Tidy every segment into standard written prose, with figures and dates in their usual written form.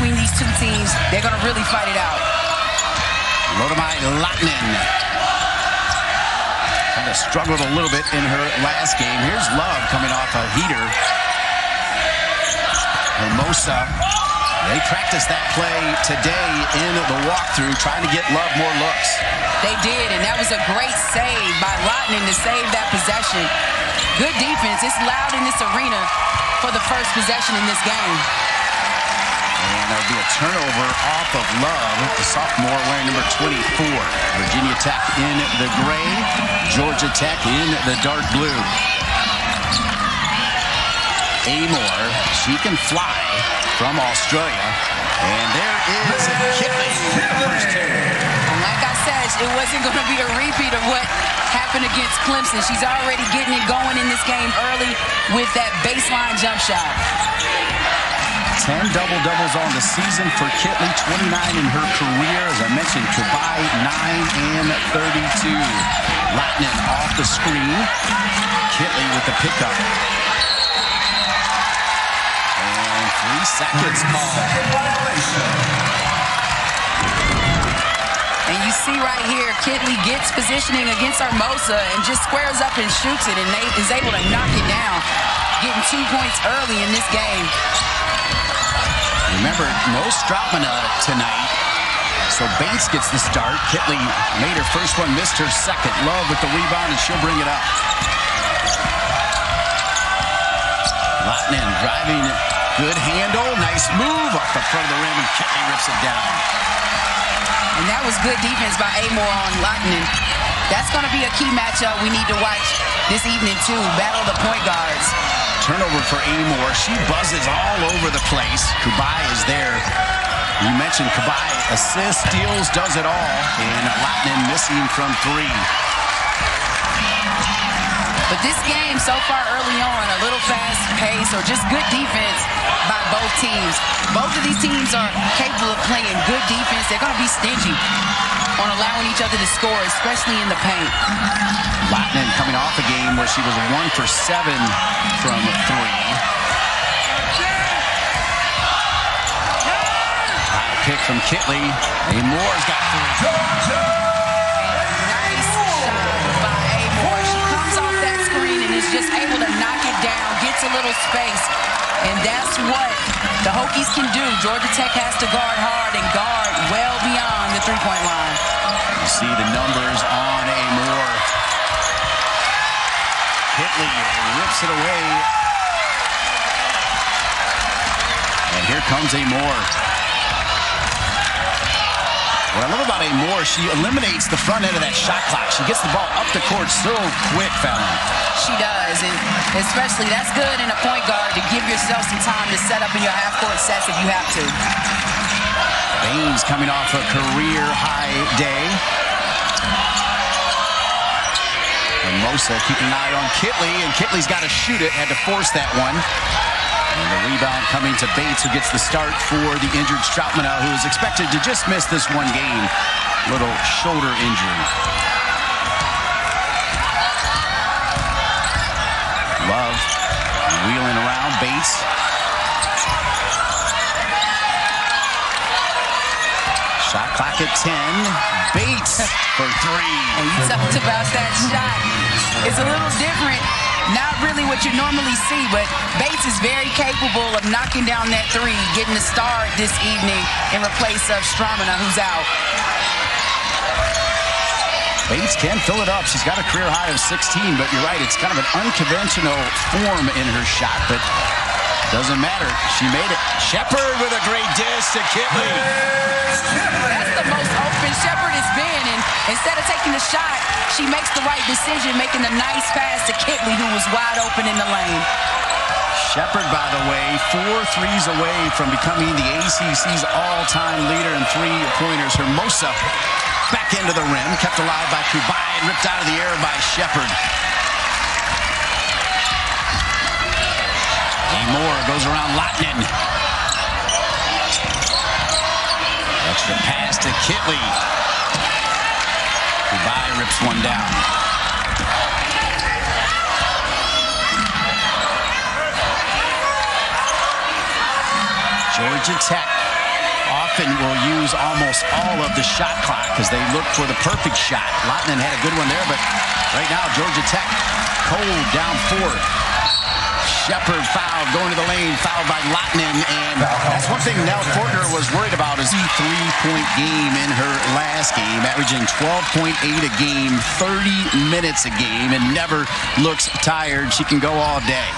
between these two teams. They're going to really fight it out. LOTTA-MAJ LAHTINEN kind of struggled a little bit in her last game. Here's Love coming off a heater. Hermosa, they practiced that play today in the walkthrough, trying to get Love more looks. They did, and that was a great save by LAHTINEN to save that possession. Good defense. It's loud in this arena for the first possession in this game. And there'll be a turnover off of Love, the sophomore wearing number 24. Virginia Tech in the gray, Georgia Tech in the dark blue. Amore, she can fly from Australia. And there is Kitley. And like I said, it wasn't going to be a repeat of what happened against Clemson. She's already getting it going in this game early with that baseline jump shot. 10 double-doubles on the season for Kitley, 29 in her career. As I mentioned, Kubai, 9 and 32. LAHTINEN off the screen. Kitley with the pickup. And 3 seconds called. And you see right here, Kitley gets positioning against Hermosa and just squares up and shoots it, and is able to knock it down, getting 2 points early in this game. Remember, no Strautmana tonight, so Bates gets the start. Kitley made her first one, missed her second. Love with the rebound, and she'll bring it up. LAHTINEN driving, good handle, nice move off the front of the rim, and Kitley rips it down. And that was good defense by Amore on LAHTINEN. That's going to be a key matchup we need to watch this evening, too. Battle the point guards. Turnover for Amore. She buzzes all over the place. Kubai is there. You mentioned Kubai. Assists, steals, does it all. And LAHTINEN missing from 3. But this game so far early on, a little fast pace or just good defense by both teams. Both of these teams are capable of playing good defense. They're going to be stingy on allowing each other to score, especially in the paint. LAHTINEN coming off a game where she was 1 for 7 from 3. High pick from Kitley. Amore's got 3. Nice shot by Amore. She comes off that screen and is just able to knock it down, gets a little space. And that's what the Hokies can do. Georgia Tech has to guard hard and guard well beyond the three-point line. You see the numbers on Amore. Kitley rips it away. And here comes Amore. What I love about Amore, she eliminates the front end of that shot clock. She gets the ball up the court so quick, Fallon. She does, and especially that's good in a point guard to give yourself some time to set up in your half-court sets if you have to. Baines coming off a career-high day. Hermosa keeping an eye on Kitley, and Kitley's got to shoot it, had to force that one. And the rebound coming to Bates, who gets the start for the injured Strautmana, who is expected to just miss this one game. Little shoulder injury. Love wheeling around Bates. Shot clock at 10. Bates for 3. And you talked about that shot. It's a little different. Not really what you normally see, but Bates is very capable of knocking down that 3, getting the start this evening in replace of Strautmana, who's out. Bates can fill it up. She's got a career high of 16, but you're right, it's kind of an unconventional form in her shot, but doesn't matter. She made it. Shepard with a great dish to Kitley. That's the most open Shepard has been, and instead of taking the shot, she makes the right decision, making a nice pass to Kitley, who was wide open in the lane. Shepard, by the way, 4 threes away from becoming the ACC's all-time leader in three-pointers. Hermosa back into the rim, kept alive by Kubai, and ripped out of the air by Shepard. Amore goes around LAHTINEN. Extra pass to Kitley. Kubai rips one down. Georgia Tech often will use almost all of the shot clock because they look for the perfect shot. LAHTINEN had a good one there, but right now Georgia Tech cold down 4. Shepherd fouled, going to the lane, fouled by LAHTINEN, and that's one thing Nell Fortner was worried about is the three-point game in her last game, averaging 12.8 a game, 30 minutes a game, and never looks tired. She can go all day.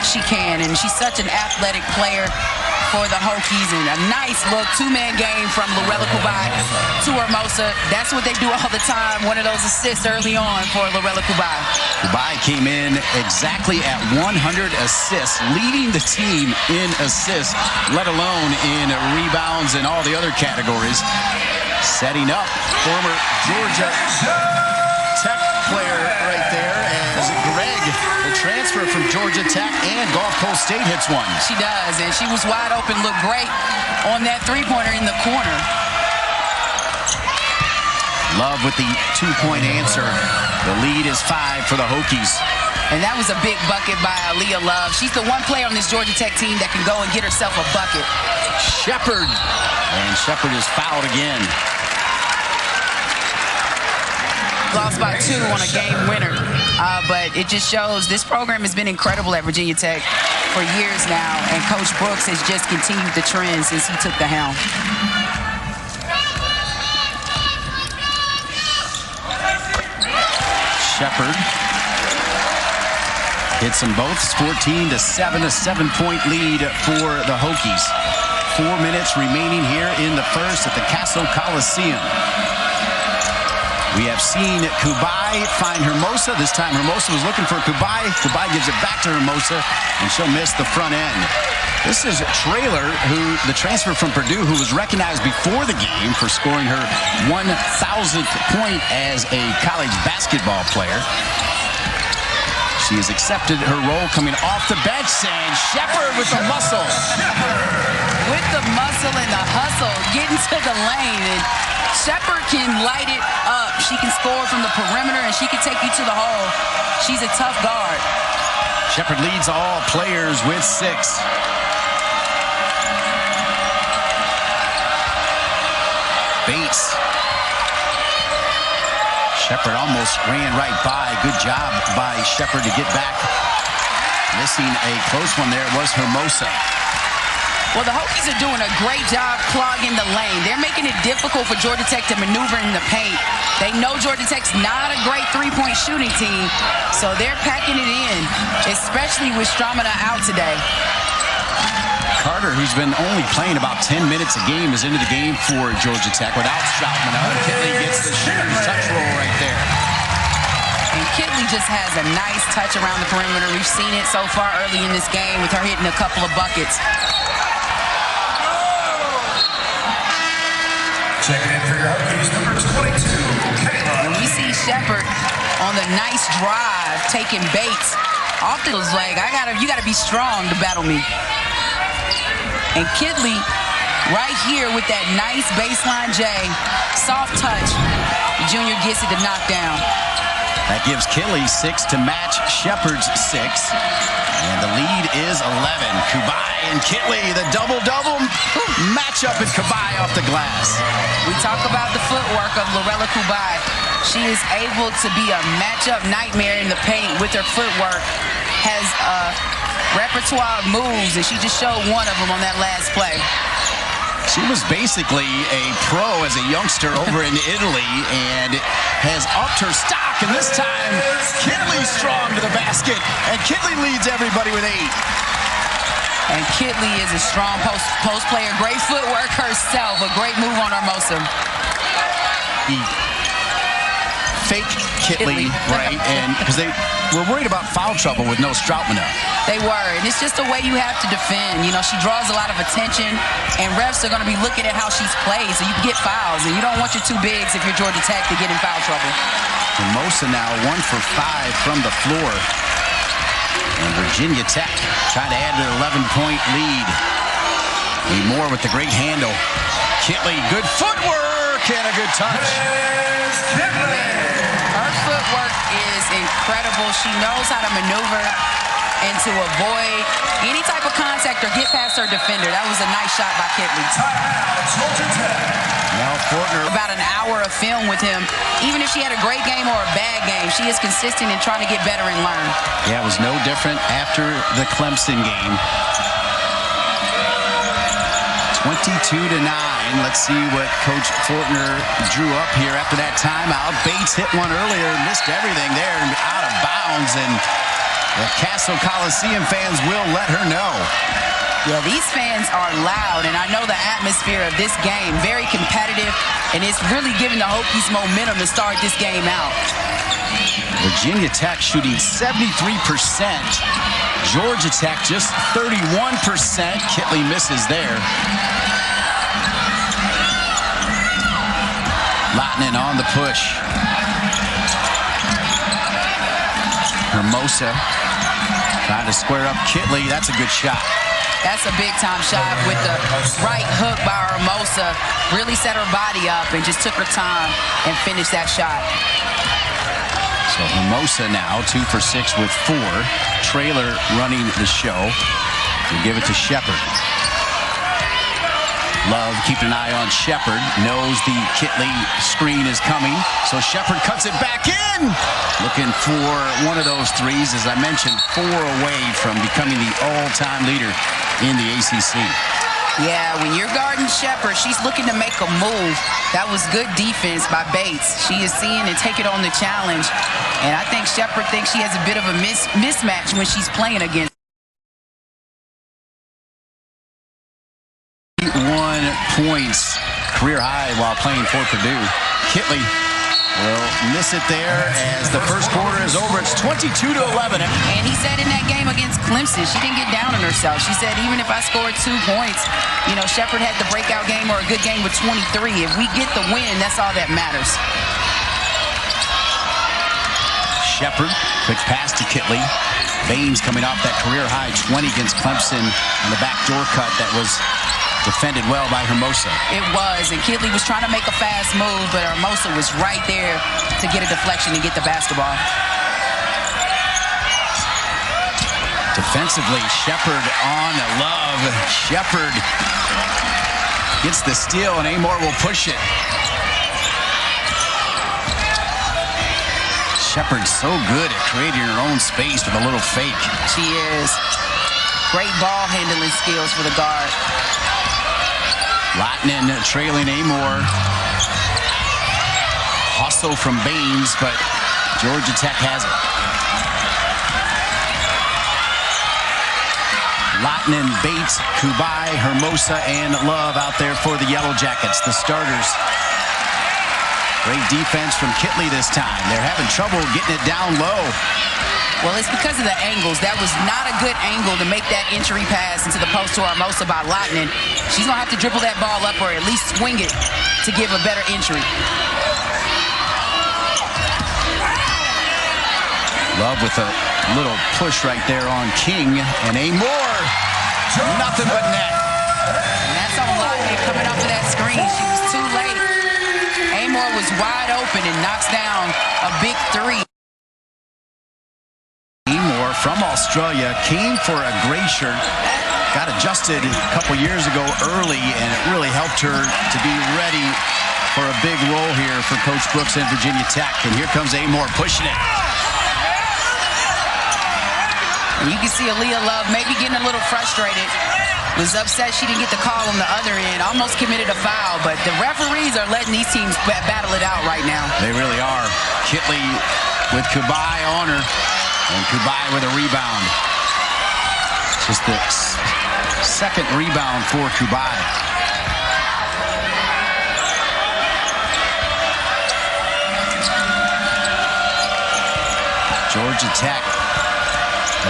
She can, and she's such an athletic player for the Hokies, and a nice look, two-man game from Lorella Kubai to Hermosa. That's what they do all the time. One of those assists early on for Lorella Kubai. Kubai came in exactly at 100 assists, leading the team in assists, let alone in rebounds and all the other categories. Setting up former Georgia Tech player right there as Greg, the transfer from Georgia Tech and Gulf Coast State, hits one. She does, and she was wide open, looked great on that three-pointer in the corner. Love with the two-point answer. The lead is 5 for the Hokies. And that was a big bucket by Aaliyah Love. She's the one player on this Georgia Tech team that can go and get herself a bucket. Shepherd, and Shepherd is fouled again. Lost by 2 on a game winner. But it just shows this program has been incredible at Virginia Tech for years now, and Coach Brooks has just continued the trend since he took the helm. Shepherd hits them both. It's 14-7, a 7-point lead for the Hokies. 4 minutes remaining here in the first at the Castle Coliseum. We have seen Kubai find Hermosa. This time Hermosa was looking for Kubai. Kubai gives it back to Hermosa, and she'll miss the front end. This is Traylor, the transfer from Purdue, who was recognized before the game for scoring her 1,000th point as a college basketball player. She has accepted her role coming off the bench, and Shepherd with the muscle. With the muscle and the hustle, getting to the lane. And Shepherd can light it up. She can score from the perimeter, and she can take you to the hole. She's a tough guard. Shepherd leads all players with 6. Bates. Shepherd almost ran right by. Good job by Shepherd to get back. Missing a close one there was Hermosa. Well, the Hokies are doing a great job clogging the lane. They're making it difficult for Georgia Tech to maneuver in the paint. They know Georgia Tech's not a great three-point shooting team, so they're packing it in, especially with Stramina out today. Carter, who's been only playing about 10 minutes a game, is into the game for Georgia Tech without Stramina. Kitley gets the shooter's touch roll right there. And Kitley just has a nice touch around the perimeter. We've seen it so far early in this game with her hitting a couple of buckets. Checking in for your Hokies, number 22, Kayla. And we see Shepherd on the nice drive, taking Bates off the leg. You gotta be strong to battle me. And Kitley right here with that nice baseline J, soft touch. The junior gets it to knock down. That gives Kitley 6 to match Shepherd's 6. And the lead is 11. Kubai and Kitley, the double-double matchup, and Kubai off the glass. We talk about the footwork of Lorella Kubai. She is able to be a matchup nightmare in the paint with her footwork. Has a repertoire of moves, and she just showed one of them on that last play. She was basically a pro as a youngster over in Italy and has upped her stock. And this time, Kitley strong to the basket, and Kitley leads everybody with 8. And Kitley is a strong post player. Great footwork herself. A great move on Hermosa. Fake Kitley, right? And because they were worried about foul trouble with no Stramina. They were, and it's just the way you have to defend. You know, she draws a lot of attention, and refs are going to be looking at how she's played, so you can get fouls, and you don't want your two bigs if you're Georgia Tech to get in foul trouble. Hermosa now 1 for 5 from the floor. And Virginia Tech trying to add an 11-point lead. Lee Moore with the great handle. Kitley, good footwork and a good touch. Her footwork is incredible. She knows how to maneuver and to avoid any type of contact or get past That's her defender. That was a nice shot by Kitley. Now Fortner. About an hour of film with him. Even if she had a great game or a bad game, she is consistent in trying to get better and learn. Yeah, it was no different after the Clemson game. 22-9. Let's see what Coach Fortner drew up here after that timeout. Bates hit one earlier, missed everything there, and out of bounds, and the Castle Coliseum fans will let her know. Yeah, these fans are loud, and I know the atmosphere of this game, very competitive, and it's really giving the Hokies momentum to start this game out. Virginia Tech shooting 73%. Georgia Tech just 31%. Kitley misses there. LAHTINEN on the push. Hermosa trying to square up Kitley. That's a good shot. That's a big-time shot with the right hook by Hermosa. Really set her body up and just took her time and finished that shot. So Hermosa now 2 for 6 with 4. Trailer running the show. We give it to Shepard. Love keeping an eye on Shepard. Knows the Kitley screen is coming. So Shepard cuts it back in. Looking for one of those threes. As I mentioned, 4 away from becoming the all-time leader in the ACC. Yeah, when you're guarding Shepard, she's looking to make a move. That was good defense by Bates. She is seeing and taking on the challenge. And I think Shepard thinks she has a bit of a mismatch when she's playing against. 1 points, career high while playing for Purdue. Kitley will miss it there as the first quarter is over. It's 22-11. And he said in that game against Clemson, she didn't get down on herself. She said, even if I scored 2 points, you know, Shepard had the breakout game or a good game with 23. If we get the win, that's all that matters. Shepard, quick pass to Kitley. Baines coming off that career high 20 against Clemson on the backdoor cut that was defended well by Hermosa. It was, and Kitley was trying to make a fast move, but Hermosa was right there to get a deflection and get the basketball. Defensively, Shepard on Love. Shepard gets the steal, and Amor will push it. Shepard's so good at creating her own space with a little fake. She is. Great ball handling skills for the guard. LAHTINEN trailing Amor. Hustle from Baines, but Georgia Tech has it. LAHTINEN, Bates, Kubai, Hermosa, and Love out there for the Yellow Jackets, the starters. Great defense from Kitley this time. They're having trouble getting it down low. Well, it's because of the angles. That was not a good angle to make that entry pass into the post to Hermosa by LAHTINEN. She's going to have to dribble that ball up or at least swing it to give a better entry. Love with a little push right there on King. And Amor, nothing but net. And that's on LAHTINEN coming off of that screen. She was too late. Amor was wide open and knocks down a big 3. Amor from Australia came for a gray shirt. Got adjusted a couple years ago early, and it really helped her to be ready for a big role here for Coach Brooks and Virginia Tech. And here comes Amor pushing it. And you can see Aaliyah Love maybe getting a little frustrated. Was upset she didn't get the call on the other end. Almost committed a foul, but the referees are letting these teams battle it out right now. They really are. Kitley with Kubai on her, and Kubai with a rebound. Just the second rebound for Kubai. Georgia Tech.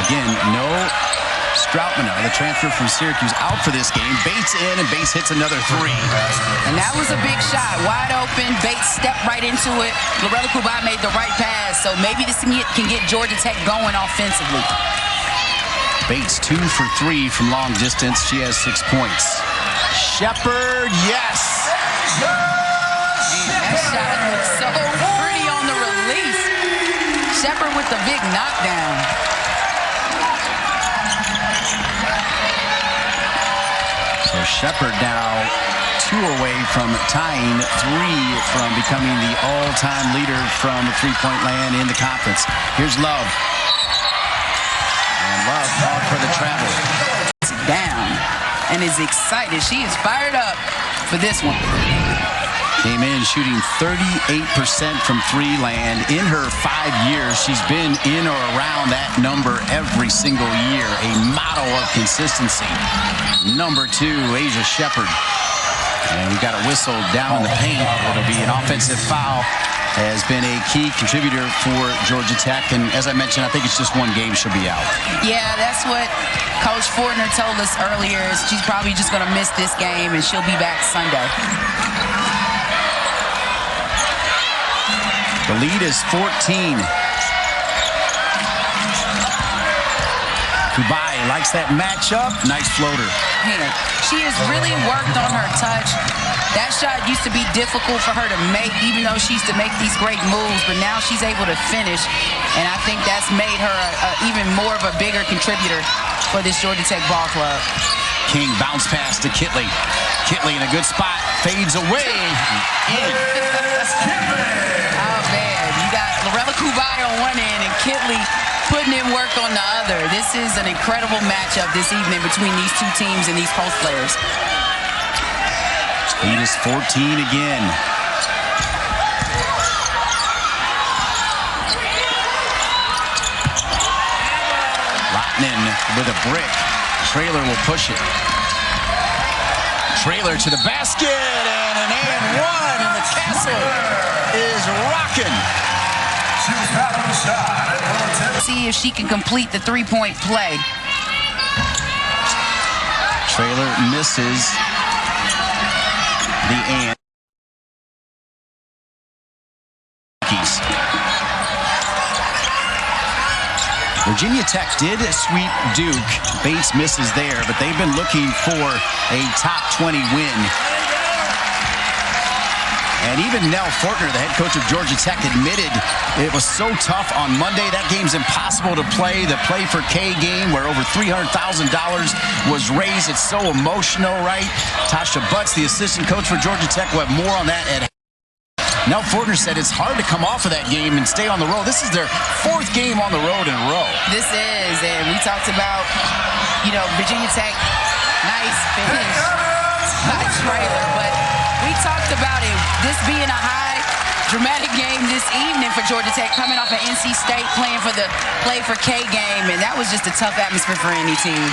Again, no Stroutman, the transfer from Syracuse, out for this game. Bates in, and Bates hits another 3. And that was a big shot. Wide open. Bates stepped right into it. Lorella Kubai made the right pass, so maybe this can get Georgia Tech going offensively. Bates 2 for 3 from long distance. She has 6 points. Shepard, yes! Man, that shot looks so pretty on the release. Shepard with the big knockdown. Shepard now 2 away from tying, 3 from becoming the all-time leader from three-point land in the conference. Here's Love. And Love called for the travel. Down and is excited. She is fired up for this one. Came in shooting 38% from three land. In her 5 years, she's been in or around that number every single year. A model of consistency. Number 2, Asia Shepard. And we got a whistle down in the paint. It'll be an offensive foul. Has been a key contributor for Georgia Tech. And as I mentioned, I think it's just one game she'll be out. Yeah, that's what Coach Fortner told us earlier. She's probably just going to miss this game, and she'll be back Sunday. The lead is 14. Kubai likes that matchup. Nice floater. Yeah. She has really worked on her touch. That shot used to be difficult for her to make, even though she used to make these great moves, but now she's able to finish, and I think that's made her even more of a bigger contributor for this Georgia Tech ball club. King bounce pass to Kitley. Kitley in a good spot, fades away. In. Oh, man. You got Lorella Kubai on one end and Kitley putting in work on the other. This is an incredible matchup this evening between these two teams and these post players. Lead is 14 again. Lahtinen with a brick. Traylor will push it. Traylor to the basket, and an and one, and the castle is rocking. See if she can complete the three-point play. Traylor misses the and. Virginia Tech did sweep Duke. Bates misses there, but they've been looking for a top 20 win. And even Nell Fortner, the head coach of Georgia Tech, admitted it was so tough on Monday. That game's impossible to play. The Play for K game where over $300,000 was raised. It's so emotional, right? Tasha Butts, the assistant coach for Georgia Tech, will have more on that at Nell Fortner said it's hard to come off of that game and stay on the road. This is their 4th game on the road in a row. This is, and we talked about, Virginia Tech, nice finish by Traylor, but we talked about it, this being a high dramatic game this evening for Georgia Tech, coming off of NC State playing for the Play for K game, and that was just a tough atmosphere for any team.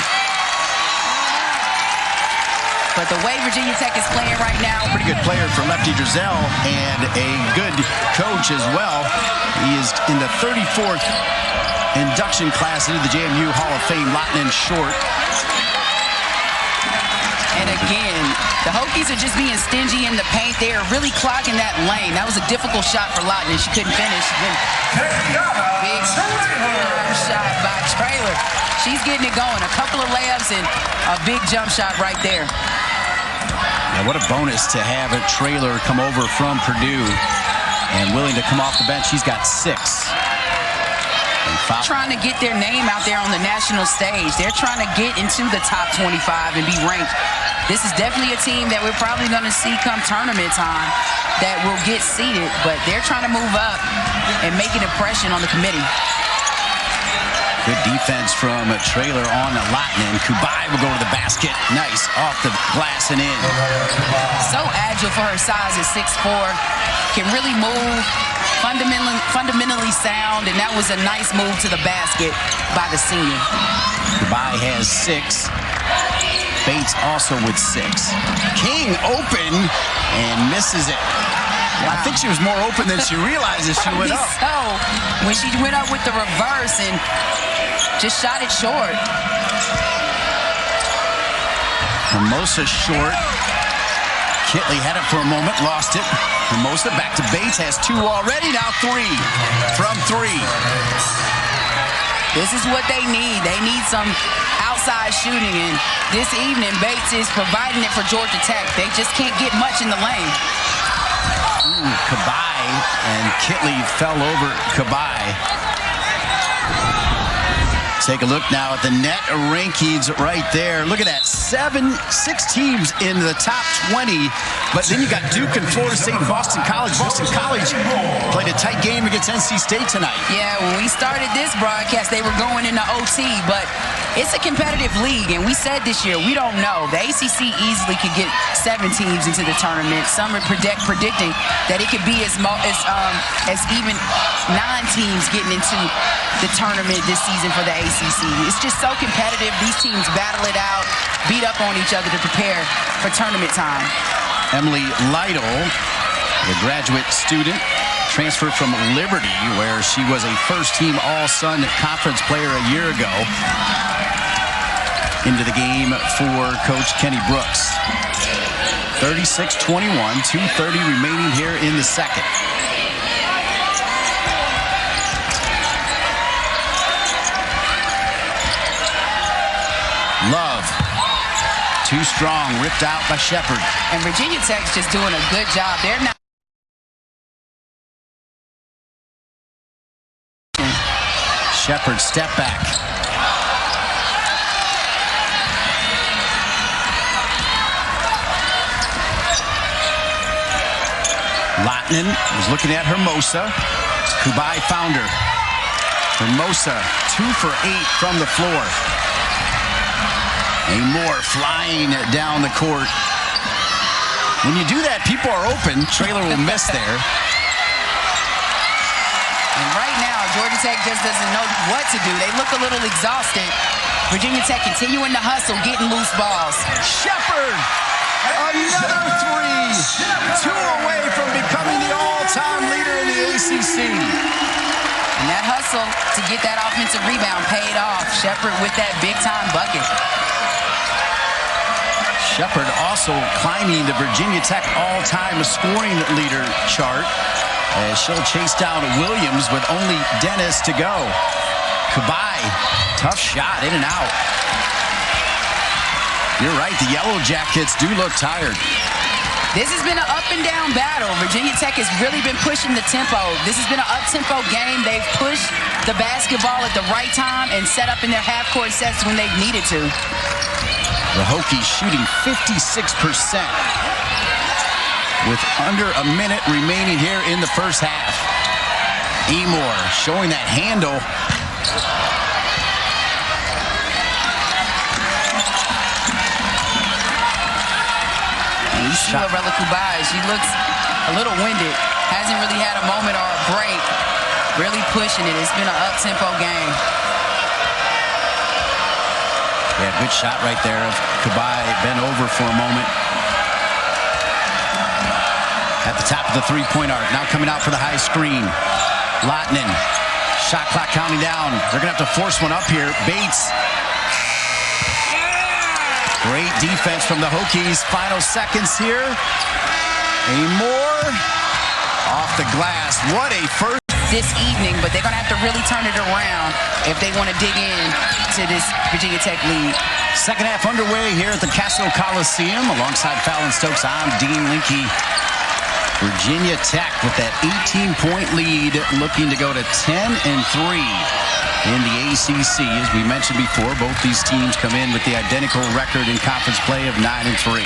But the way Virginia Tech is playing right now. Pretty good player for Lefty Drizel and a good coach as well. He is in the 34th induction class into the JMU Hall of Fame. Lahtinen short. And again, the Hokies are just being stingy in the paint. They are really clogging that lane. That was a difficult shot for Lahtinen. She couldn't finish. Big shot by Traylor. She's getting it going. A couple of layups and a big jump shot right there. Yeah, what a bonus to have a Traylor come over from Purdue and willing to come off the bench. She's got 6. Trying to get their name out there on the national stage. They're trying to get into the top 25 and be ranked. This is definitely a team that we're probably going to see come tournament time that will get seeded, but they're trying to move up and make an impression on the committee. Good defense from Traylor on Lahtinen. Kubai will go to the basket. Nice off the glass and in. So agile for her size at 6'4". Can really move. Fundamentally sound, and that was a nice move to the basket by the senior. Kubai has 6. Bates also with 6. King open and misses it. Wow. I think she was more open than she realized as she went up. So, when she went up with the reverse and just shot it short. Hermosa short. Kitley had it for a moment, lost it. Hermosa back to Bates, has 2 already, now 3 from 3. This is what they need. They need some outside shooting, and this evening Bates is providing it for Georgia Tech. They just can't get much in the lane. Kubai, and Kitley fell over Kubai. take a look now at the net rankings right there. Look at that, 6 teams in the top 20. But then you got Duke and Florida State and Boston College. Boston College played a tight game against NC State tonight. Yeah, when we started this broadcast, they were going into OT, but it's a competitive league, and we said this year, we don't know. The ACC easily could get 7 teams into the tournament. Some are predicting that it could be as even 9 teams getting into the tournament this season for the ACC. It's just so competitive. These teams battle it out, beat up on each other to prepare for tournament time. Emily Lytle, the graduate student, transferred from Liberty, where she was a first-team All-Sun Conference player a year ago, into the game for Coach Kenny Brooks. 36-21, 2:30 remaining here in the second. Love, too strong, ripped out by Shepard. And Virginia Tech's just doing a good job. They're not. Shepard step back. LAHTINEN was looking at Hermosa. Kubai found her. Hermosa 2 for 8 from the floor. Moore flying down the court. When you do that, people are open. Traylor will miss there. And right now, Georgia Tech just doesn't know what to do. They look a little exhausted. Virginia Tech continuing to hustle, getting loose balls. Shepard, another 3. 2 away from becoming the all-time leader in the ACC. And that hustle to get that offensive rebound paid off. Shepard with that big-time bucket. Shepard also climbing the Virginia Tech all-time scoring leader chart as she'll chase down Williams with only Dennis to go. Kubai, tough shot, in and out. You're right, the Yellow Jackets do look tired. This has been an up-and-down battle. Virginia Tech has really been pushing the tempo. This has been an up-tempo game. They've pushed the basketball at the right time and set up in their half-court sets when they've needed to. The Hokies shooting 56% with under a minute remaining here in the first half. Moore showing that handle. And you see Lorella Kubai, she looks a little winded. Hasn't really had a moment or a break. Really pushing it. It's been an up-tempo game. Yeah, good shot right there of Kubai, bent over for a moment. At the top of the three-point arc, now coming out for the high screen. LAHTINEN, shot clock counting down. They're gonna have to force one up here. Bates. Great defense from the Hokies. Final seconds here. Moore off the glass. What a first. This evening, but they're going to have to really turn it around if they want to dig in to this Virginia Tech lead. Second half underway here at the Castle Coliseum. Alongside Fallon Stokes, I'm Dean Linke. Virginia Tech with that 18-point lead, looking to go to 10-3 in the ACC. As we mentioned before, both these teams come in with the identical record in conference play of 9-3.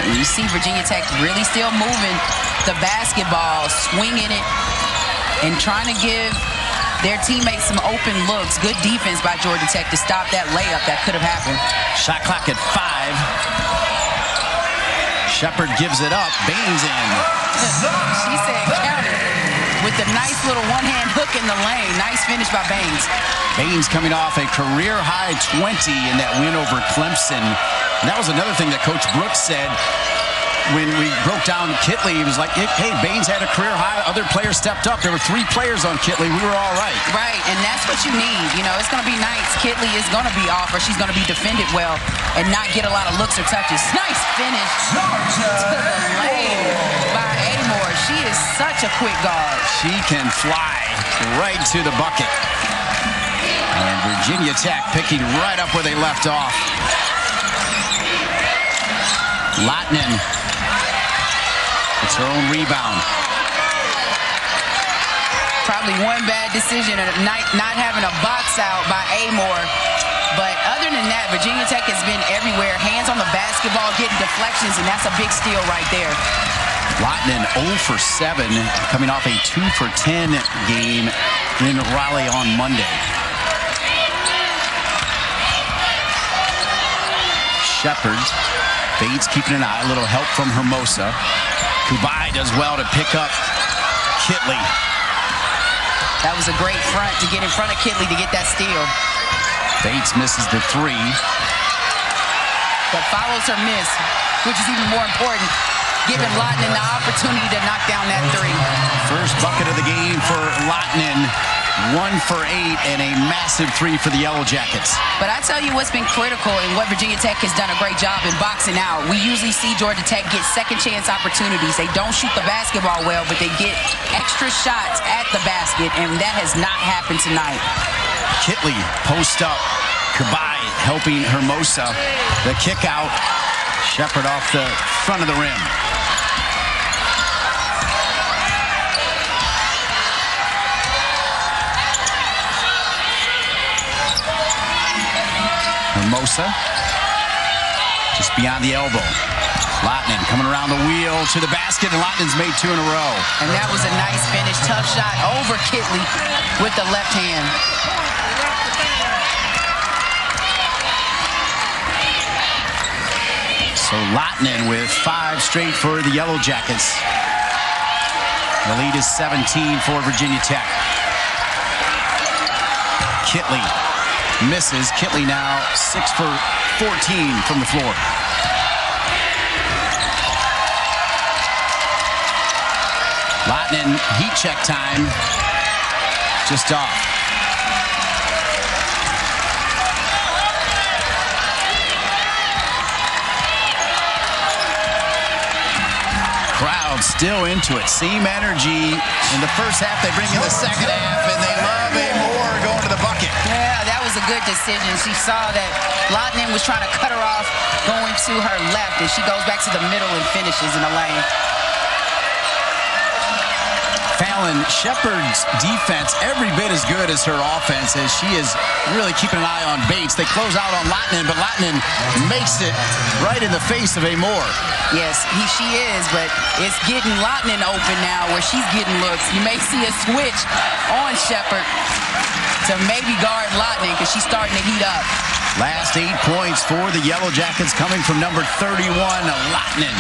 You see Virginia Tech really still moving the basketball, swinging it, and trying to give their teammates some open looks. Good defense by Georgia Tech to stop that layup that could have happened. Shot clock at 5. Shepard gives it up. Baines in. She said count it with the nice little one-hand hook in the lane. Nice finish by Baines. Baines coming off a career-high 20 in that win over Clemson. And that was another thing that Coach Brooks said when we broke down Kitley. He was like, hey, Baines had a career high. Other players stepped up. There were 3 players on Kitley. We were all right. Right, and that's what you need. You know, it's going to be nice. Kitley is going to be off, or she's going to be defended well and not get a lot of looks or touches. Nice finish to the lane by Moore. She is such a quick guard. She can fly right to the bucket. And Virginia Tech picking right up where they left off. LAHTINEN. It's her own rebound. Probably one bad decision of not having a box out by Amore. But other than that, Virginia Tech has been everywhere. Hands on the basketball, getting deflections, and that's a big steal right there. LAHTINEN 0 for 7, coming off a 2 for 10 game in Raleigh on Monday. Shepard, Bates keeping an eye, a little help from Hermosa. Kubai does well to pick up Kitley. That was a great front to get in front of Kitley to get that steal. Bates misses the 3. But follows her miss, which is even more important, giving LAHTINEN the opportunity to knock down that 3. First bucket of the game for LAHTINEN. 1 for 8 and a massive 3 for the Yellow Jackets. But I tell you what's been critical and what Virginia Tech has done a great job in boxing out. We usually see Georgia Tech get second chance opportunities. They don't shoot the basketball well, but they get extra shots at the basket, and that has not happened tonight. Kitley post up. Kubai helping Hermosa. The kick out. Shepard off the front of the rim. Hermosa just beyond the elbow. LAHTINEN coming around the wheel to the basket, and LAHTINEN's made 2 in a row. And that was a nice finish. Tough shot over Kitley with the left hand. So LAHTINEN with 5 straight for the Yellow Jackets. The lead is 17 for Virginia Tech. Kitley misses. Kitley now 6 for 14 from the floor. LAHTINEN heat check time. Just off. Crowd still into it. Same energy in the first half. They bring in the second half, and they love Amore going to the bucket. Yeah, that was a good decision. She saw that LAHTINEN was trying to cut her off going to her left, and she goes back to the middle and finishes in the lane. Fallon, Shepard's defense every bit as good as her offense, as she is really keeping an eye on Bates. They close out on LAHTINEN, but LAHTINEN makes it right in the face of Amore. Yes, she is, but it's getting LAHTINEN open now where she's getting looks. You may see a switch on Shepard to maybe guard LAHTINEN because she's starting to heat up. Last 8 points for the Yellow Jackets coming from number 31, LAHTINEN.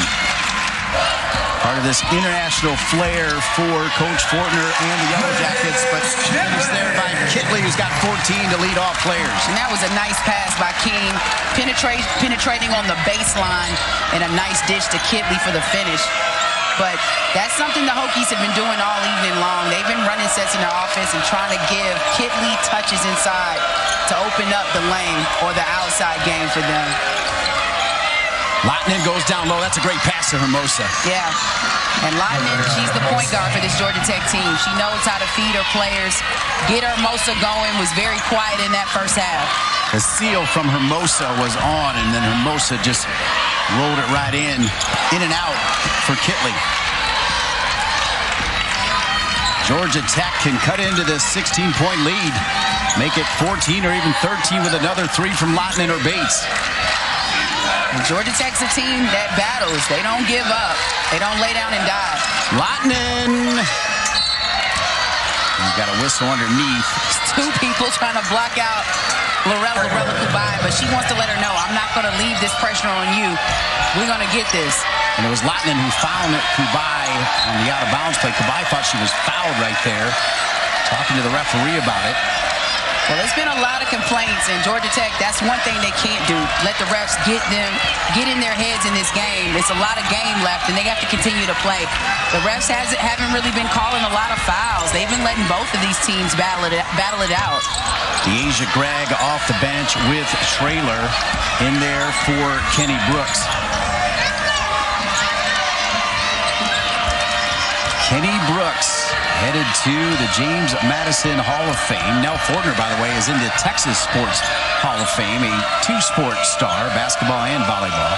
Part of this international flair for Coach Fortner and the Yellow Jackets, but finished there by Kitley, who's got 14 to lead off players. And that was a nice pass by King, penetrating on the baseline, and a nice dish to Kitley for the finish. But that's something the Hokies have been doing all evening long. They've been running sets in their offense and trying to give Kitley touches inside to open up the lane or the outside game for them. LAHTINEN goes down low. That's a great pass to Hermosa. Yeah. And LAHTINEN, she's the point guard for this Georgia Tech team. She knows how to feed her players. Get Hermosa going. Was very quiet in that first half. The seal from Hermosa was on, and then Hermosa just rolled it right in and out for Kitley. Georgia Tech can cut into this 16-point lead, make it 14 or even 13 with another 3 from LAHTINEN or Bates. And Georgia Tech's a team that battles. They don't give up. They don't lay down and die. LAHTINEN. He's got a whistle underneath. 2 people trying to block out Lorella Kubai, but she wants to let her know, I'm not going to leave this pressure on you. We're going to get this. And it was LAHTINEN who fouled Kubai on the out-of-bounds play. Kubai thought she was fouled right there. Talking to the referee about it. Well, there's been a lot of complaints, and Georgia Tech, that's one thing they can't do. Let the refs get in their heads in this game. It's a lot of game left, and they have to continue to play. The refs haven't really been calling a lot of fouls. They've been letting both of these teams battle it out. Deasia Gregg off the bench with Traylor in there for Kenny Brooks. Kenny Brooks headed to the James Madison Hall of Fame. Nell Fortner, by the way, is in the Texas Sports Hall of Fame, a 2-sport star, basketball and volleyball.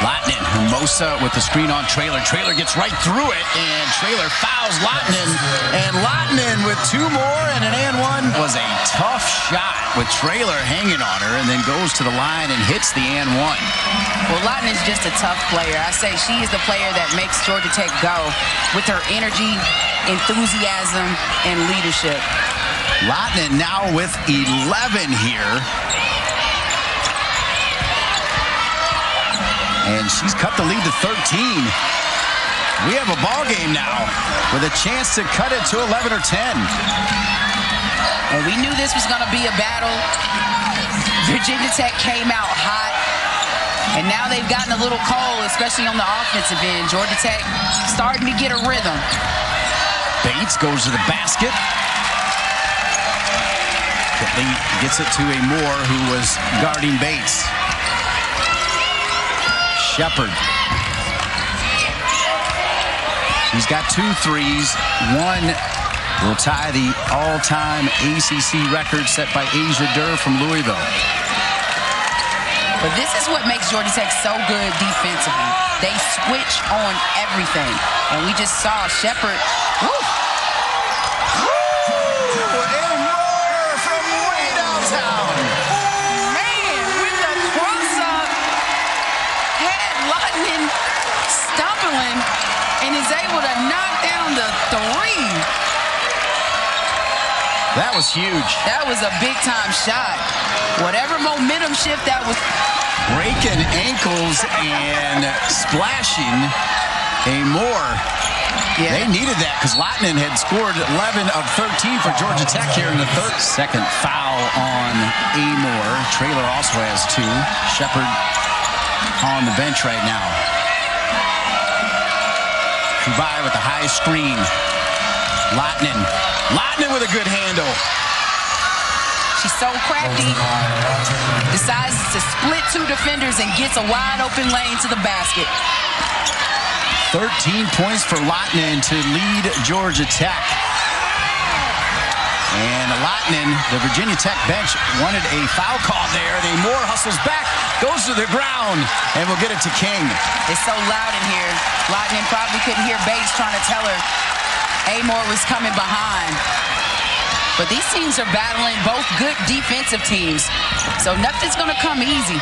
LAHTINEN, Hermosa with the screen on Traylor. Traylor gets right through it, and Traylor fouls LAHTINEN. And LAHTINEN with 2 more and an and one. Was a tough shot with Traylor hanging on her, and then goes to the line and hits the and one. Well, LAHTINEN is just a tough player. I say she is the player that makes Georgia Tech go with her energy, enthusiasm, and leadership. LAHTINEN now with 11 here. And she's cut the lead to 13. We have a ball game now with a chance to cut it to 11 or 10. And we knew this was going to be a battle. Virginia Tech came out hot. And now they've gotten a little cold, especially on the offensive end. Georgia Tech starting to get a rhythm. Bates goes to the basket. Kitley gets it to a Moore who was guarding Bates. Shepard. She's got 2 threes. One will tie the all-time ACC record set by Asia Durr from Louisville. But this is what makes Georgia Tech so good defensively. They switch on everything. And we just saw Shepard. Woo! And is able to knock down the 3. That was huge. That was a big-time shot. Whatever momentum shift that was. Breaking ankles and splashing a Moore. Yeah. They needed that because LAHTINEN had scored 11 of 13 for Georgia Tech here in the third. Second foul on Moore. Traylor also has 2. Shepard on the bench right now. Kubai with the high screen. LAHTINEN with a good handle. She's so crafty. Decides to split 2 defenders and gets a wide open lane to the basket. 13 points for LAHTINEN to lead Georgia Tech. And LAHTINEN, the Virginia Tech bench, wanted a foul call there. Moore hustles back, goes to the ground, and will get it to King. It's so loud in here. LAHTINEN probably couldn't hear Bates trying to tell her Moore was coming behind. But these teams are battling both good defensive teams, so nothing's going to come easy.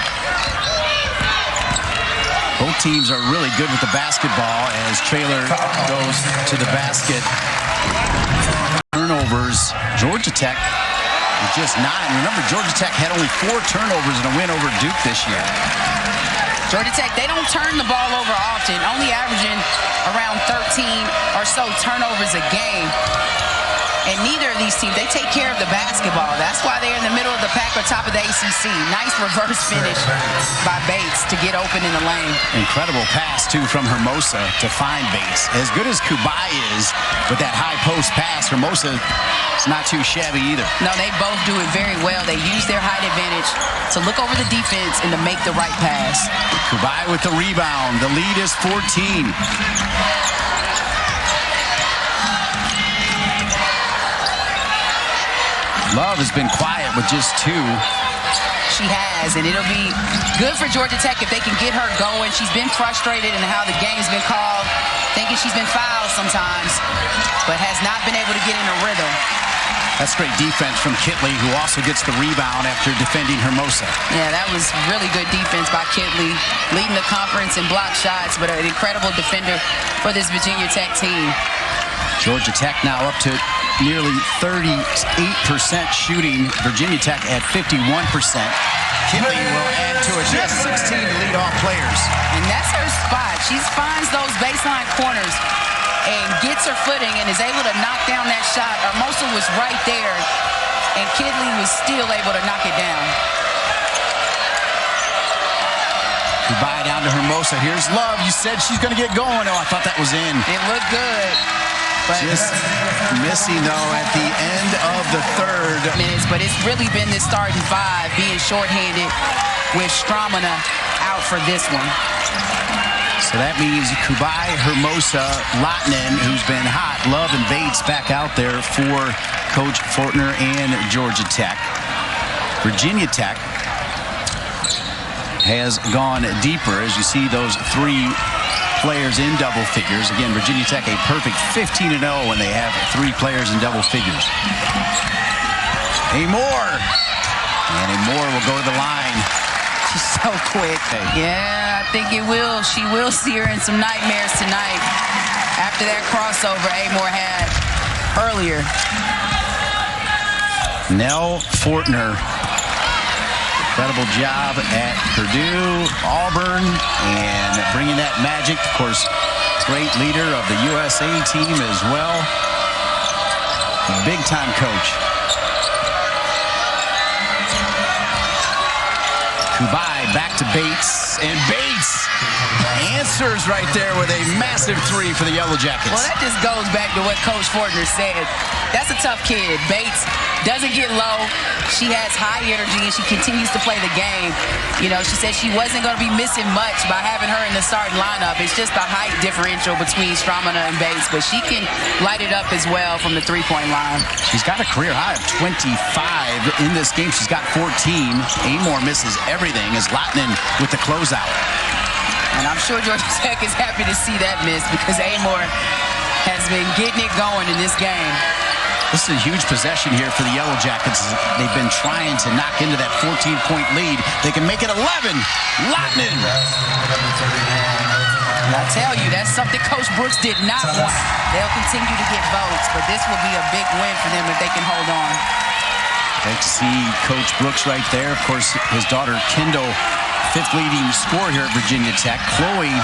Both teams are really good with the basketball as Traylor goes to the basket. Turnovers. Georgia Tech with just 9. Remember, Georgia Tech had only 4 turnovers in a win over Duke this year. Georgia Tech, they don't turn the ball over often, only averaging around 13 or so turnovers a game. And neither of these teams, they take care of the basketball. That's why they're in the middle of the pack or top of the ACC. Nice reverse finish by Bates to get open in the lane. Incredible pass, too, from Hermosa to find Bates. As good as Kubai is with that high post pass, Hermosa is not too shabby either. No, they both do it very well. They use their height advantage to look over the defense and to make the right pass. Kubai with the rebound. The lead is 14. Love has been quiet with just 2. She has, and it'll be good for Georgia Tech if they can get her going. She's been frustrated in how the game's been called, thinking she's been fouled sometimes, but has not been able to get in a rhythm. That's great defense from Kitley, who also gets the rebound after defending Hermosa. Yeah, that was really good defense by Kitley, leading the conference in block shots, but an incredible defender for this Virginia Tech team. Georgia Tech now up to nearly 38% shooting. Virginia Tech at 51%. Kitley will add to it. She has 16 to lead all players. And that's her spot. She finds those baseline corners and gets her footing and is able to knock down that shot. Hermosa was right there, and Kitley was still able to knock it down. Goodbye down to Hermosa. Here's Love. You said she's going to get going. Oh, I thought that was in. It looked good. But just missing, though, at the end of the third. Minutes, but it's really been this starting 5 being shorthanded with Stramina out for this one. So that means Kubai, Hermosa, LAHTINEN, who's been hot, Love and Bates back out there for Coach Fortner and Georgia Tech. Virginia Tech has gone deeper, as you see those 3 players in double figures. Again, Virginia Tech a perfect 15-0 when they have 3 players in double figures. Amore. And Amore will go to the line. She's so quick. Yeah, I think it will. She will see her in some nightmares tonight after that crossover Amore had earlier. Nell Fortner. Incredible job at Purdue, Auburn, and bringing that magic. Of course, great leader of the USA team as well. Big-time coach. Kubai back to Bates, and Bates answers right there with a massive 3 for the Yellow Jackets. Well, that just goes back to what Coach Fortner said. That's a tough kid. Bates doesn't get low. She has high energy, and she continues to play the game. You know, she said she wasn't going to be missing much by having her in the starting lineup. It's just the height differential between Stramina and Bates, but she can light it up as well from the 3-point line. She's got a career high of 25 in this game. She's got 14. Amore misses everything as LAHTINEN with the closeout. And I'm sure Georgia Tech is happy to see that miss because Amore has been getting it going in this game. This is a huge possession here for the Yellow Jackets. They've been trying to knock into that 14-point lead. They can make it 11. LAHTINEN. I tell you, that's something Coach Brooks did not want. They'll continue to get votes, but this will be a big win for them if they can hold on. Great to see Coach Brooks right there. Of course, his daughter Kendall, 5th leading scorer here at Virginia Tech. Chloe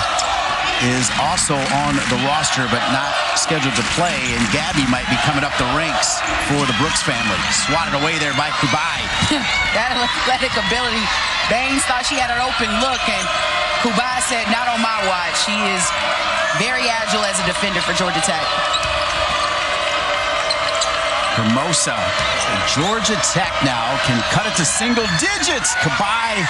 is also on the roster, but not scheduled to play. And Gabby might be coming up the ranks for the Brooks family. Swatted away there by Kubai. That athletic ability. Baines thought she had an open look, and Kubai said, not on my watch. She is very agile as a defender for Georgia Tech. Hermosa. Georgia Tech now can cut it to single digits. Kubai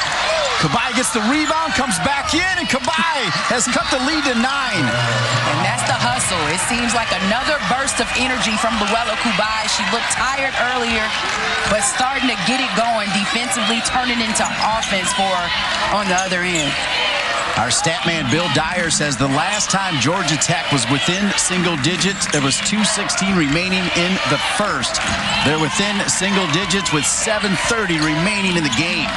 gets the rebound, comes back in, and Kubai has cut the lead to 9. And that's the hustle. It seems like another burst of energy from Luella Kubai. She looked tired earlier, but starting to get it going defensively, turning into offense for her on the other end. Our stat man, Bill Dyer, says the last time Georgia Tech was within single digits, there was 2:16 remaining in the first. They're within single digits with 7:30 remaining in the game.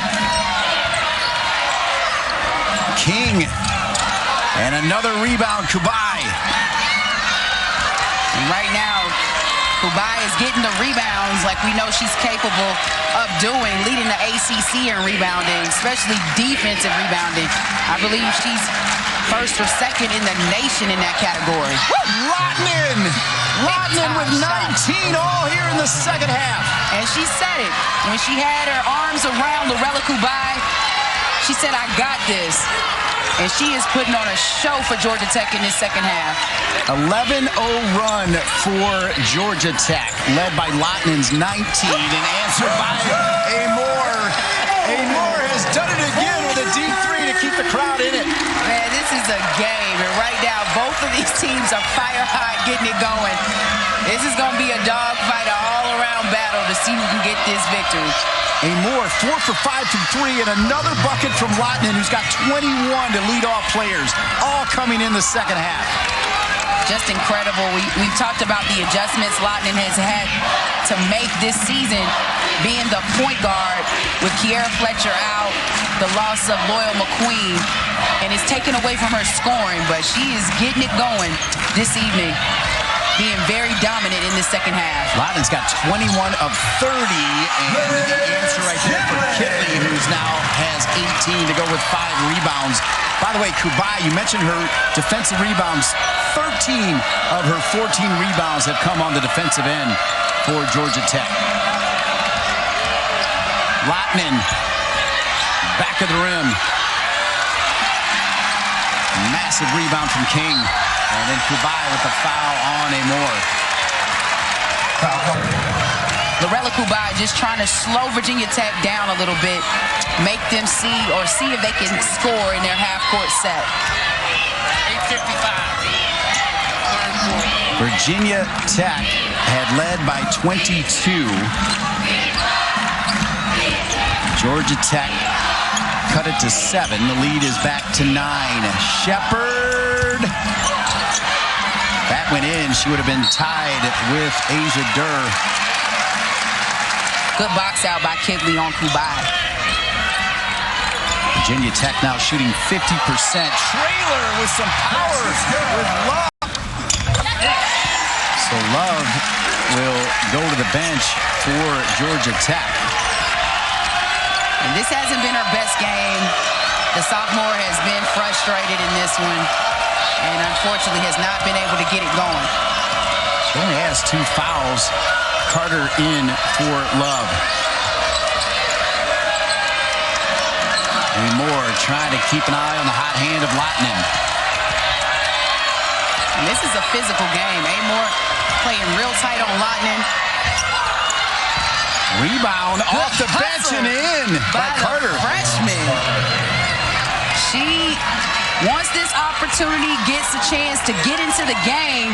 King. And another rebound, Kubai. And right now, Kubai is getting the rebounds like we know she's capable of doing, leading the ACC in rebounding, especially defensive rebounding. I believe she's first or second in the nation in that category. LAHTINEN with 19 all here in the second half. And she said it. When she had her arms around Luella Kubai, she said, I got this. And she is putting on a show for Georgia Tech in this second half. 11-0 run for Georgia Tech, led by LAHTINEN's 19 and answered by Amore. Amore has done it again with a deep 3 to keep the crowd in it. Man, this is a game. And right now, both of these teams are fire hot, getting it going. This is going to be a dogfight, an all-around battle to see who can get this victory. Amore 4 for 5 from 3 and another bucket from LAHTINEN, who's got 21 to lead off players, all coming in the second half. Just incredible. We've talked about the adjustments LAHTINEN has had to make this season, being the point guard with Kiera Fletcher out, the loss of Loyal McQueen, and it's taken away from her scoring, but she is getting it going this evening, being very dominant in the second half. LAHTINEN's got 21 of 30, and the answer right there for Kitley, who's now has 18 to go with 5 rebounds. By the way, Kubai, you mentioned her defensive rebounds. 13 of her 14 rebounds have come on the defensive end for Georgia Tech. LAHTINEN, back of the rim. Massive rebound from King. And then Kubai with the foul on Amore. Luella Kubai just trying to slow Virginia Tech down a little bit, make them see if they can score in their half-court set. 8:55. Virginia Tech had led by 22. Georgia Tech cut it to 7. The lead is back to 9. Shepard. That went in. She would have been tied with Asia Durr. Good box out by Kitley on Kubai. Virginia Tech now shooting 50%. Traylor with some power with Love. So Love will go to the bench for Georgia Tech. And this hasn't been her best game. The sophomore has been frustrated in this one and unfortunately has not been able to get it going. She only has 2 fouls. Carter in for Love. Moore trying to keep an eye on the hot hand of LAHTINEN. And this is a physical game. Moore playing real tight on LAHTINEN. Rebound off the bench and in by Carter. Freshman. She, once this opportunity, gets a chance to get into the game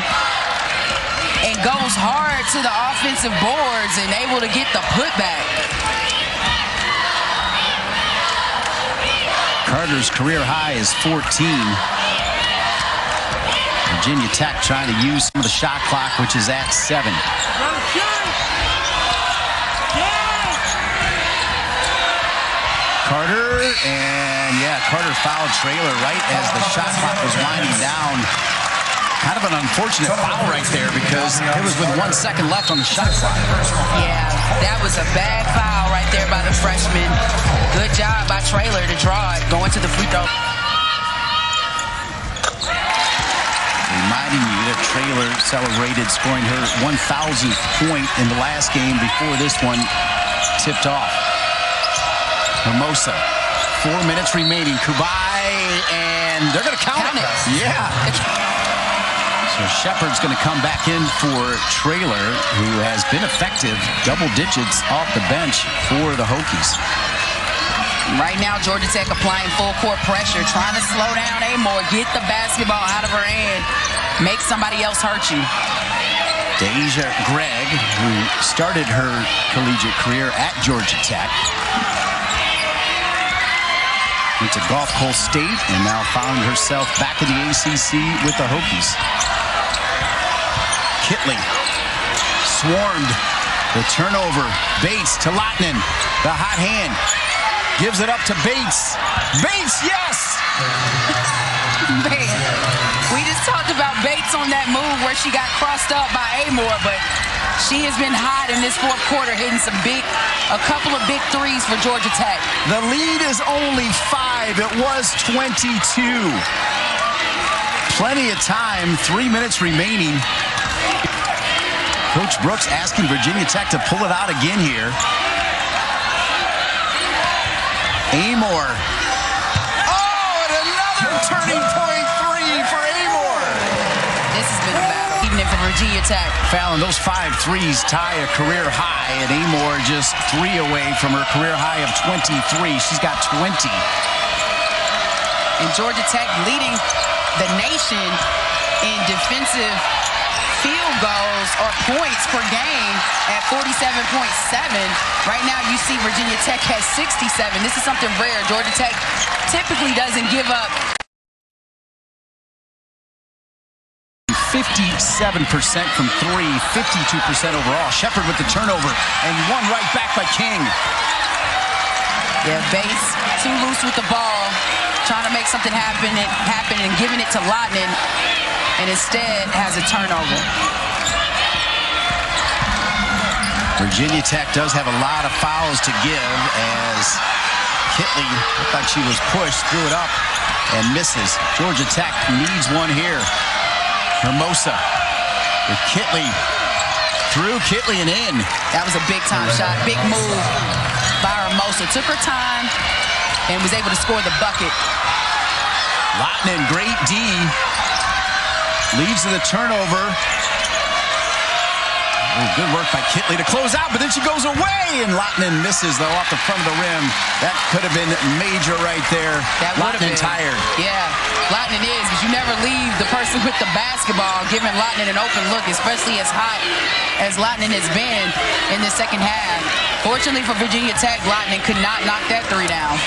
and goes hard to the offensive boards and able to get the putback. Carter's career high is 14. Virginia Tech trying to use some of the shot clock, which is at 7. Carter, and Carter fouled Traylor right as the shot clock was winding down. Kind of an unfortunate foul right there because it was with 1 second left on the shot clock. Yeah, that was a bad foul right there by the freshman. Good job by Traylor to draw it, going to the free throw. Reminding you that Traylor celebrated scoring her 1,000th point in the last game before this one tipped off. Hermosa, 4 minutes remaining. Kubai, and they're going to count it. Yeah. So Shepard's going to come back in for Traylor, who has been effective, double digits off the bench for the Hokies. Right now, Georgia Tech applying full court pressure, trying to slow down Moore, get the basketball out of her hand, make somebody else hurt you. Deja Gregg, who started her collegiate career at Georgia Tech, went to Gulf Coast State and now found herself back in the ACC with the Hokies. Kitley swarmed. The turnover. Bates to LAHTINEN. The hot hand. Gives it up to Bates. Bates, yes! Man, we just talked about Bates on that move where she got crossed up by Moore, but she has been hot in this fourth quarter, hitting a couple of big threes for Georgia Tech. The lead is only 5. It was 22. Plenty of time. 3 minutes remaining. Coach Brooks asking Virginia Tech to pull it out again here. Moore. Oh, and another turning point 3 for Moore. This has been a battle, even for Virginia Tech. Fallon, those 5 threes tie a career high, and Moore just 3 away from her career high of 23. She's got 20. And Georgia Tech leading the nation in defensive field goals or points per game at 47.7. Right now you see Virginia Tech has 67. This is something rare. Georgia Tech typically doesn't give up. 57% from 3, 52% overall. Shepard with the turnover and one right back by King. Yeah, Bates too loose with the ball, trying to make something happen and giving it to LAHTINEN, and instead has a turnover. Virginia Tech does have a lot of fouls to give as Kitley looked like she was pushed, threw it up, and misses. Georgia Tech needs one here. Hermosa with Kitley. Through Kitley and in. That was a big-time shot. Big move by Hermosa. Took her time and was able to score the bucket. LAHTINEN, great D. Leads to the turnover. Oh, good work by Kitley to close out, but then she goes away, and LAHTINEN misses, though, off the front of the rim. That could have been major right there. That would have been. LAHTINEN tired. Yeah, LAHTINEN is, because you never leave the person with the basketball giving LAHTINEN an open look, especially as hot as LAHTINEN has been in the second half. Fortunately for Virginia Tech, LAHTINEN could not knock that three down.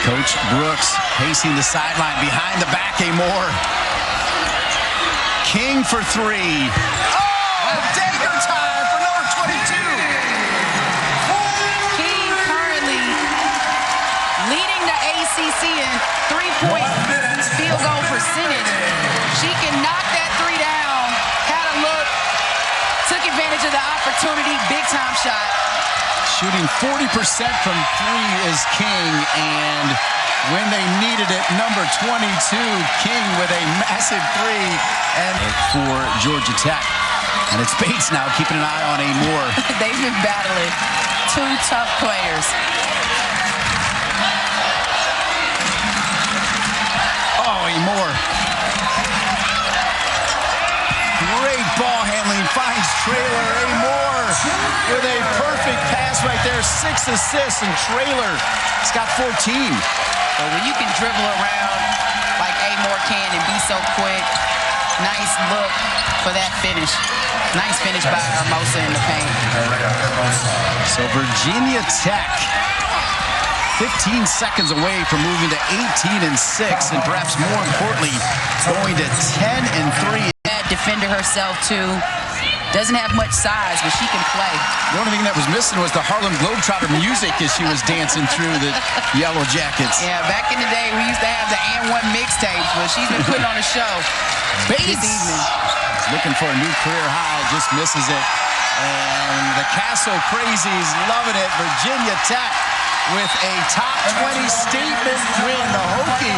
Coach Brooks pacing the sideline behind the back. Moore. King for three. Oh, dagger time for number 22. King currently leading the ACC in three-point field goal percentage. She can knock that three down. Had a look. Took advantage of the opportunity. Big-time shot. Shooting 40% from three is King, and when they needed it, number 22, King with a massive three, and for Georgia Tech. And it's Bates now keeping an eye on Moore. They've been battling two tough players. Oh, Moore. Great ball handling, finds Traylor. Moore with a perfect pass right there. 6 assists, and Traylor has got 14. But when you can dribble around like Moore can and be so quick, nice look for that finish. Nice finish by Hermosa in the paint. So Virginia Tech 15 seconds away from moving to 18-6, and perhaps more importantly, going to 10-3. Defender herself too. Doesn't have much size, but she can play. The only thing that was missing was the Harlem Globetrotter music as she was dancing through the Yellow Jackets. Yeah, back in the day, we used to have the &1 mixtapes, but she's been putting on a show Bates this evening. Looking for a new career high, just misses it. And the Castle Crazies loving it. Virginia Tech with a top 20 statement win. The Hokies